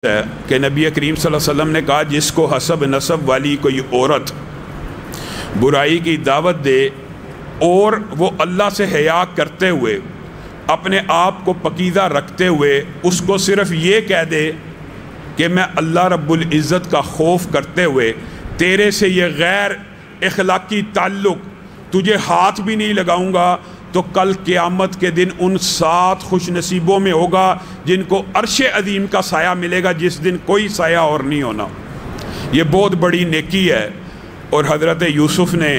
ہے کہ نبی کریم صلی اللہ علیہ وسلم نے کہا جس کو حسب نسب والی کوئی عورت برائی کی دعوت دے اور وہ اللہ سے حیا کرتے ہوئے اپنے آپ کو پکیزہ رکھتے ہوئے اس کو صرف یہ کہہ دے کہ میں اللہ رب العزت کا خوف کرتے ہوئے تیرے سے یہ غیر اخلاقی تعلق تجھے ہاتھ بھی نہیں لگاؤں گا، تو کل قیامت کے دن ان 7 خوش نصیبوں میں ہوگا جن کو عرش عظیم کا سایہ ملے گا، جس دن کوئی سایہ اور نہیں ہونا۔ یہ بہت بڑی نیکی ہے، اور حضرت یوسف نے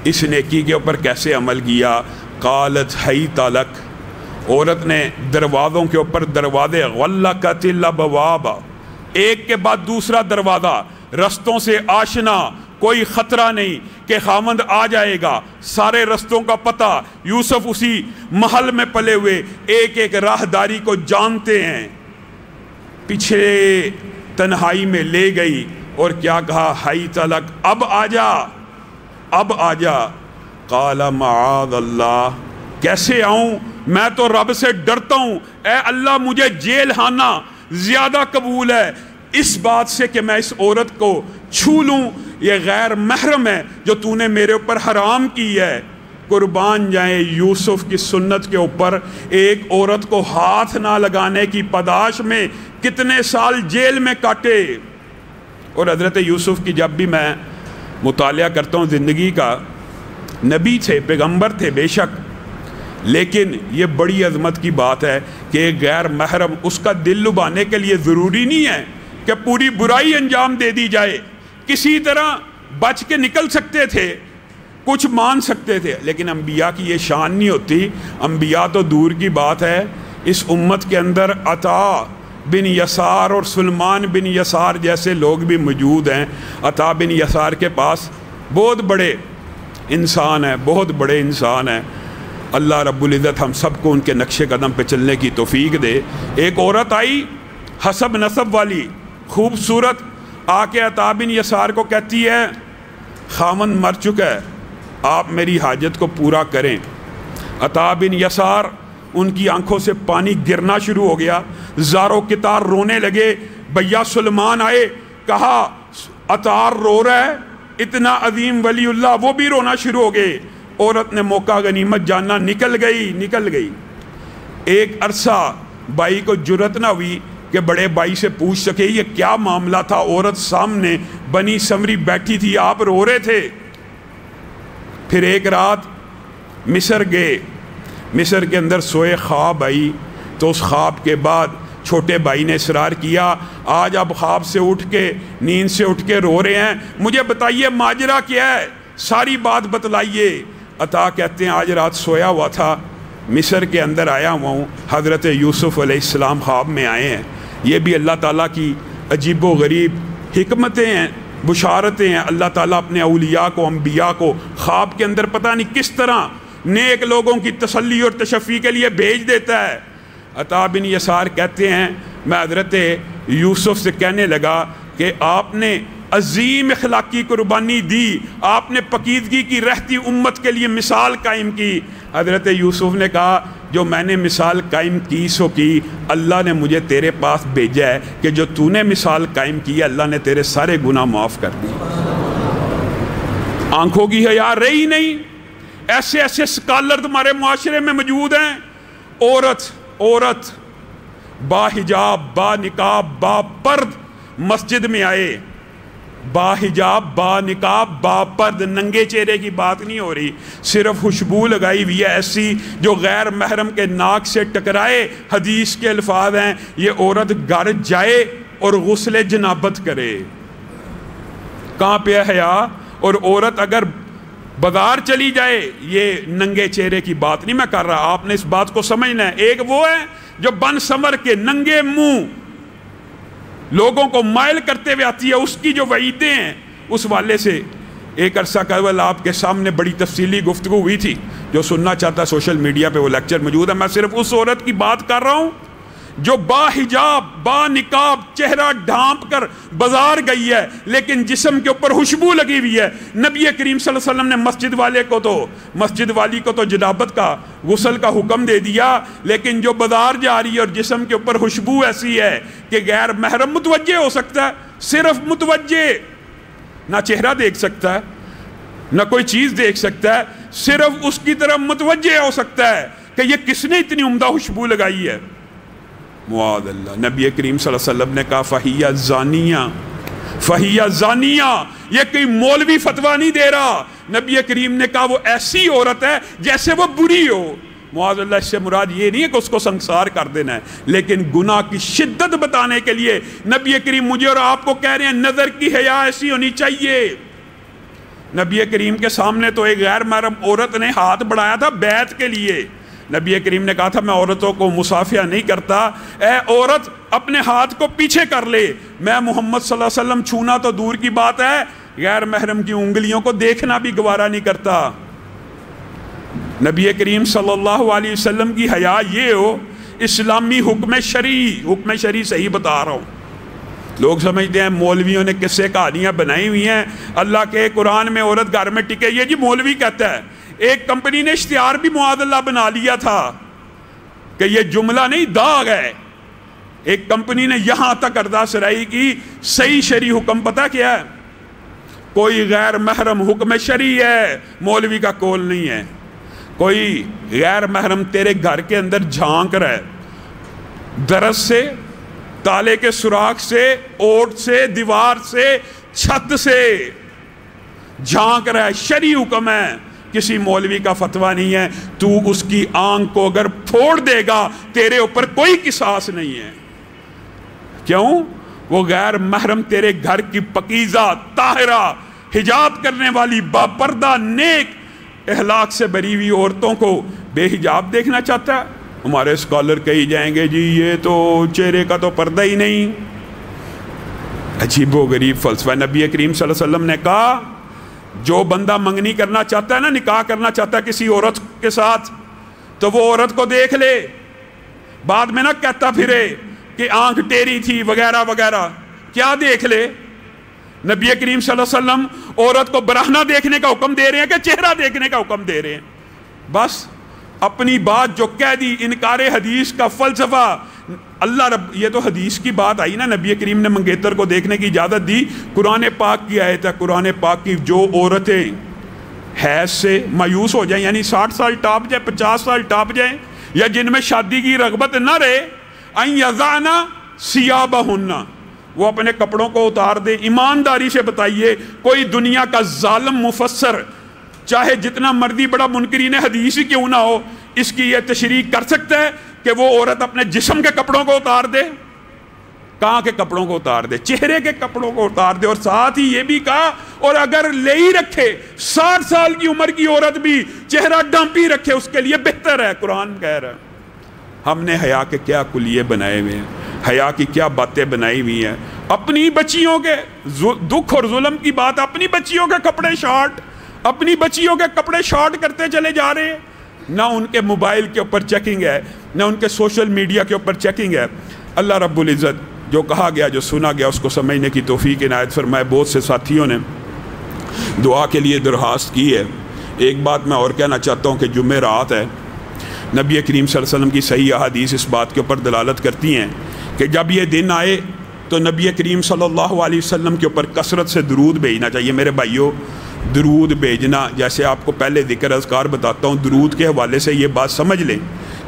اس نیکی کے اوپر کیسے عمل کیا؟ قالت حیت لک، عورت نے دروازوں کے اوپر دروازے غلقت الابواب، ایک کے بعد دوسرا دروازہ، رستوں سے آشنا، کوئی خطرہ نہیں کہ خامند آ جائے گا، سارے رستوں کا پتہ، یوسف اسی محل میں پلے ہوئے ایک ایک راہداری کو جانتے ہیں۔ پیچھے تنہائی میں لے گئی اور کیا کہا؟ حیت لک، اب آ جا، اب آ جا۔ قال معاذ اللہ، کیسے آؤں؟ میں تو رب سے ڈرتا ہوں، اے اللہ مجھے جیل خانہ زیادہ قبول ہے اس بات سے کہ میں اس عورت کو چھو لوں، یہ غیر محرم ہے جو تو نے میرے اوپر حرام کی ہے۔ قربان جائیں یوسف کی سنت کے اوپر ایک عورت کو ہاتھ نہ لگانے کی پاداش میں کتنے سال جیل میں کاٹے۔ اور حضرت یوسف کی جب بھی میں مطالعہ کرتا ہوں زندگی کا، نبی تھے، پیغمبر تھے بے شک، لیکن یہ بڑی عظمت کی بات ہے کہ ایک غیر محرم، اس کا دل لبانے کے لیے ضروری نہیں ہے کہ پوری برائی انجام دے دی جائے، کسی طرح بچ کے نکل سکتے تھے، کچھ مان سکتے تھے، لیکن انبیاء کی یہ شان نہیں ہوتی۔ انبیاء تو دور کی بات ہے، اس امت کے اندر عطا بن یسار اور سلمان بن یسار جیسے لوگ بھی موجود ہیں۔ عطا بن یسار کے پاس بہت بڑے انسان ہیں، بہت بڑے انسان ہیں۔ اللہ رب العزت ہم سب کو ان کے نقش قدم پہ چلنے کی توفیق دے۔ ایک عورت آئی حسب نسب والی، خوبصورت، آ کے عطا بن یسار کو کہتی ہے خامند مر چکا ہے، آپ میری حاجت کو پورا کریں۔ عطا بن یسار، ان کی آنکھوں سے پانی گرنا شروع ہو گیا، زارو کتار رونے لگے۔ بھیا سلمان آئے، کہا عطار رو رہا ہے، اتنا عظیم ولی اللہ، وہ بھی رونا شروع ہو گئے۔ عورت نے موقع غنیمت جاننا نکل گئی۔ ایک عرصہ بائی کو جرت نہ ہوئی کہ بڑے بھائی سے پوچھ سکے یہ کیا معاملہ تھا۔ عورت سامنے بنی سمری بیٹھی تھی، آپ رو رہے تھے۔ پھر ایک رات مصر گئے، مصر کے اندر سوئے، خواب آئی، تو اس خواب کے بعد چھوٹے بھائی نے اصرار کیا آج آپ خواب سے اٹھ کے، نیند سے اٹھ کے رو رہے ہیں، مجھے بتائیے ماجرا کیا ہے، ساری بات بتلائیے۔ عطا کہتے ہیں آج رات سویا ہوا تھا، مصر کے اندر آیا ہوا ہوں، حضرت یوسف علیہ السلام خواب میں آئے ہیں۔ یہ بھی اللہ تعالیٰ کی عجیب و غریب حکمتیں ہیں، بشارتیں ہیں۔ اللہ تعالیٰ اپنے اولیاء کو، انبیاء کو خواب کے اندر پتہ نہیں کس طرح نیک لوگوں کی تسلی اور تشفی کے لیے بھیج دیتا ہے۔ عطا بن یسار کہتے ہیں میں حضرت یوسف سے کہنے لگا کہ آپ نے عظیم اخلاقی قربانی دی، آپ نے پکیزگی کی رہتی امت کے لیے مثال قائم کی۔ حضرت یوسف نے کہا جو میں نے مثال قائم کی سو کی، اللہ نے مجھے تیرے پاس بھیجا ہے کہ جو تو نے مثال قائم کی اللہ نے تیرے سارے گناہ معاف کر دی۔ آنکھوں کی حیا رہی نہیں۔ ایسے ایسے سکالر تمہارے معاشرے میں موجود ہیں، عورت با حجاب، با نقاب، با پرد مسجد میں آئے، با حجاب، با نقاب، با پرد، ننگے چہرے کی بات نہیں ہو رہی، صرف خوشبو لگائی ہوئی ہے ایسی جو غیر محرم کے ناک سے ٹکرائے۔ حدیث کے الفاظ ہیں یہ عورت گھر جائے اور غسل جنابت کرے۔ کہاں پہ حیا؟ اور عورت اگر بازار چلی جائے، یہ ننگے چہرے کی بات نہیں میں کر رہا، آپ نے اس بات کو سمجھنا ہے۔ ایک وہ ہے جو بن سمر کے ننگے منہ لوگوں کو مائل کرتے ہوئے آتی ہے، اس کی جو وعیدیں ہیں اس والے سے ایک عرصہ قبل آپ کے سامنے بڑی تفصیلی گفتگو ہوئی تھی۔ جو سننا چاہتا ہے سوشل میڈیا پہ وہ لیکچر موجود ہے۔ میں صرف اس عورت کی بات کر رہا ہوں جو با حجاب با نقاب چہرہ ڈھانپ کر بازار گئی ہے لیکن جسم کے اوپر خوشبو لگی ہوئی ہے. نبی کریم صلی اللہ علیہ وسلم نے مسجد والی کو تو جنابت کا غسل کا حکم دے دیا، لیکن جو بازار جا رہی ہے اور جسم کے اوپر خوشبو ایسی ہے کہ غیر محرم متوجہ ہو سکتا ہے، صرف متوجہ، نہ چہرہ دیکھ سکتا ہے نہ کوئی چیز دیکھ سکتا ہے، صرف اس کی طرف متوجہ ہو سکتا ہے کہ یہ کس نے اتنی عمدہ خوشبو لگائی ہے. معاذ اللہ. نبی کریم صلی اللہ علیہ وسلم نے کہا فہیہ زانیہ. یہ کوئی مولوی فتویٰ نہیں دے رہا، نبی کریم نے کہا وہ ایسی عورت ہے جیسے وہ بری ہو. معاذ اللہ. اس سے مراد یہ نہیں ہے کہ اس کو سنگسار کر دینا ہے، لیکن گناہ کی شدت بتانے کے لیے نبی کریم مجھے اور آپ کو کہہ رہے ہیں نظر کی حیا ایسی ہونی چاہیے. نبی کریم کے سامنے تو ایک غیر محرم عورت نے ہاتھ بڑھایا تھا بیعت کے لیے. نبی کریم نے کہا تھا میں عورتوں کو مصافحہ نہیں کرتا، اے عورت اپنے ہاتھ کو پیچھے کر لے. میں محمد صلی اللہ علیہ وسلم چھونا تو دور کی بات ہے، غیر محرم کی انگلیوں کو دیکھنا بھی گوارا نہیں کرتا. نبی کریم صلی اللہ علیہ وسلم کی حیا یہ ہو. اسلامی حکم شرعی صحیح بتا رہا ہوں. لوگ سمجھتے ہیں مولویوں نے قصے کہانیاں بنائی ہوئی ہیں، اللہ کے قرآن میں عورت گھر میں ٹکے، یہ جی مولوی کہتا ہے. ایک کمپنی نے اشتہار بھی معاذ اللہ بنا لیا تھا کہ یہ جملہ نہیں داغ ہے. ایک کمپنی نے یہاں تک ارداز سرائی کی. صحیح شرعی حکم پتہ کیا ہے؟ کوئی غیر محرم حکم شرعی ہے، مولوی کا قول نہیں ہے. کوئی غیر محرم تیرے گھر کے اندر جھانک رہا ہے، درز سے، تالے کے سوراخ سے، اوٹ سے، دیوار سے، چھت سے جھانک رہا ہے، شرعی حکم ہے، کسی مولوی کا فتویٰ نہیں ہے. تو اس کی آنکھ کو اگر پھوڑ دے گا تیرے اوپر کوئی قصاص نہیں ہے. کیوں؟ وہ غیر محرم تیرے گھر کی پکیزہ طاہرہ حجاب کرنے والی باپردہ نیک اخلاق سے بری ہوئی عورتوں کو بے حجاب دیکھنا چاہتا ہے. ہمارے اسکالر کہی جائیں گے جی یہ تو چہرے کا تو پردہ ہی نہیں. عجیب و غریب فلسفہ. نبی کریم صلی اللہ علیہ وسلم نے کہا جو بندہ منگنی کرنا چاہتا ہے نا، نکاح کرنا چاہتا ہے کسی عورت کے ساتھ، تو وہ عورت کو دیکھ لے، بعد میں نہ کہتا پھرے کہ آنکھ ٹیری تھی وغیرہ وغیرہ. کیا دیکھ لے؟ نبی کریم صلی اللہ علیہ وسلم عورت کو برہنہ دیکھنے کا حکم دے رہے ہیں کہ چہرہ دیکھنے کا حکم دے رہے ہیں؟ بس اپنی بات جو کہہ دی. انکار حدیث کا فلسفہ. اللہ رب، یہ تو حدیث کی بات آئی نا، نبی کریم نے منگیتر کو دیکھنے کی اجازت دی. قرآن پاک کی آیت ہے. قرآن پاک کی جو عورتیں حیض سے مایوس ہو جائیں، یعنی 60 سال ٹاپ جائیں، 50 سال ٹاپ جائیں، یا جن میں شادی کی رغبت نہ رہے، ان یضعن ثیابہن، وہ اپنے کپڑوں کو اتار دیں. ایمانداری سے بتائیے، کوئی دنیا کا ظالم مفسر چاہے جتنا مرضی بڑا منکرین حدیث ہی کیوں نہ ہو، اس کی یہ تشریح کر سکتا ہے کہ وہ عورت اپنے جسم کے کپڑوں کو اتار دے؟ کہاں کے کپڑوں کو اتار دے؟ چہرے کے کپڑوں کو اتار دے. اور ساتھ ہی یہ بھی کہا اور اگر لے ہی رکھے 60 سال کی عمر کی عورت بھی چہرہ ڈانپی رکھے اس کے لیے بہتر ہے. قرآن کہہ رہا ہے. ہم نے حیا کے کیا کلیے بنائے ہوئے ہیں، حیا کی کیا باتیں بنائی ہوئی ہیں. اپنی بچیوں کے دکھ اور ظلم کی بات، اپنی بچیوں کے کپڑے شارٹ، اپنی بچیوں کے کپڑے شارٹ کرتے چلے جا رہے ہیں. نہ ان کے موبائل کے اوپر چیکنگ ہے، نہ ان کے سوشل میڈیا کے اوپر چیکنگ ہے. اللہ رب العزت جو کہا گیا، جو سنا گیا، اس کو سمجھنے کی توفیق عنایت فرمائے. بہت سے ساتھیوں نے دعا کے لیے درخواست کی ہے. ایک بات میں اور کہنا چاہتا ہوں کہ جمعرات ہے. نبی کریم صلی اللہ علیہ وسلم کی صحیح احادیث اس بات کے اوپر دلالت کرتی ہیں کہ جب یہ دن آئے تو نبی کریم صلی اللہ علیہ وسلم کے اوپر کثرت سے درود بھیجنا چاہیے. میرے بھائیو، درود بھیجنا، جیسے آپ کو پہلے ذکر اذکار بتاتا ہوں، درود کے حوالے سے یہ بات سمجھ لیں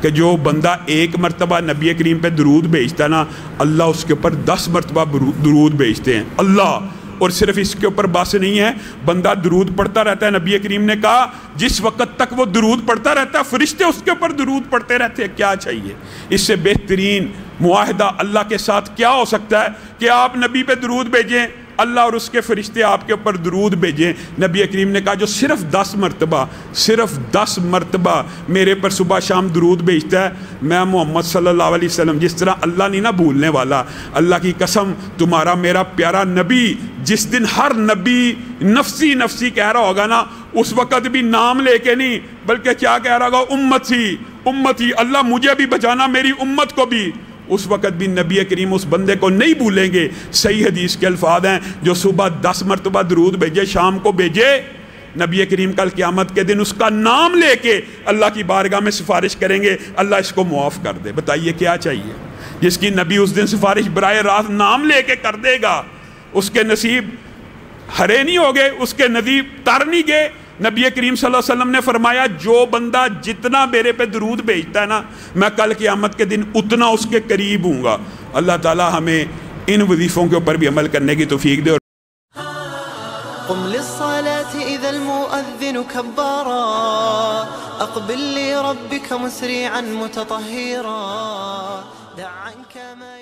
کہ جو بندہ ایک مرتبہ نبی کریم پہ درود بھیجتا نا، اللہ اس کے اوپر 10 مرتبہ درود بھیجتے ہیں. اللہ. اور صرف اس کے اوپر بات نہیں ہے، بندہ درود پڑھتا رہتا ہے. نبی کریم نے کہا جس وقت تک وہ درود پڑھتا رہتا ہے فرشتے اس کے اوپر درود پڑھتے رہتے ہیں. کیا چاہیے؟ اس سے بہترین معاہدہ اللہ کے ساتھ کیا ہو سکتا ہے کہ آپ نبی پہ درود بھیجیں، اللہ اور اس کے فرشتے آپ کے اوپر درود بھیجیں. نبی کریم نے کہا جو صرف 10 مرتبہ میرے پر صبح شام درود بھیجتا ہے، میں محمد صلی اللہ علیہ وسلم، جس طرح اللہ نہیں نہ بھولنے والا، اللہ کی قسم تمہارا میرا پیارا نبی جس دن ہر نبی نفسی نفسی کہہ رہا ہوگا نا، اس وقت بھی نام لے کے نہیں بلکہ کیا کہہ رہا ہوگا؟ امتی امتی، اللہ مجھے بھی بچانا، میری امت کو بھی. اس وقت بھی نبی کریم اس بندے کو نہیں بھولیں گے. صحیح حدیث کے الفاظ ہیں, جو صبح 10 مرتبہ درود بھیجے, شام کو بھیجے, نبی کریم کل قیامت کے دن اس کا نام لے کے اللہ کی بارگاہ میں سفارش کریں گے, اللہ اس کو معاف کر دے. بتائیے کیا چاہیے؟ جس کی نبی اس دن سفارش براہ راست نام لے کے کر دے گا, اس کے نصیب ہرے نہیں ہوگے, اس کے نصیب تر نہیں گے. نبی کریم صلی اللہ علیہ وسلم نے فرمایا جو بندہ جتنا میرے پہ درود بھیجتا ہے نا, میں کل قیامت کے دن اتنا اس کے قریب ہوں گا. اللہ تعالی ہمیں ان وظیفوں کے اوپر بھی عمل کرنے کی توفیق دے. قم للصلاة إذا المؤذن كبارا أقبل لربك مسرعا متطهرا دع عنك ما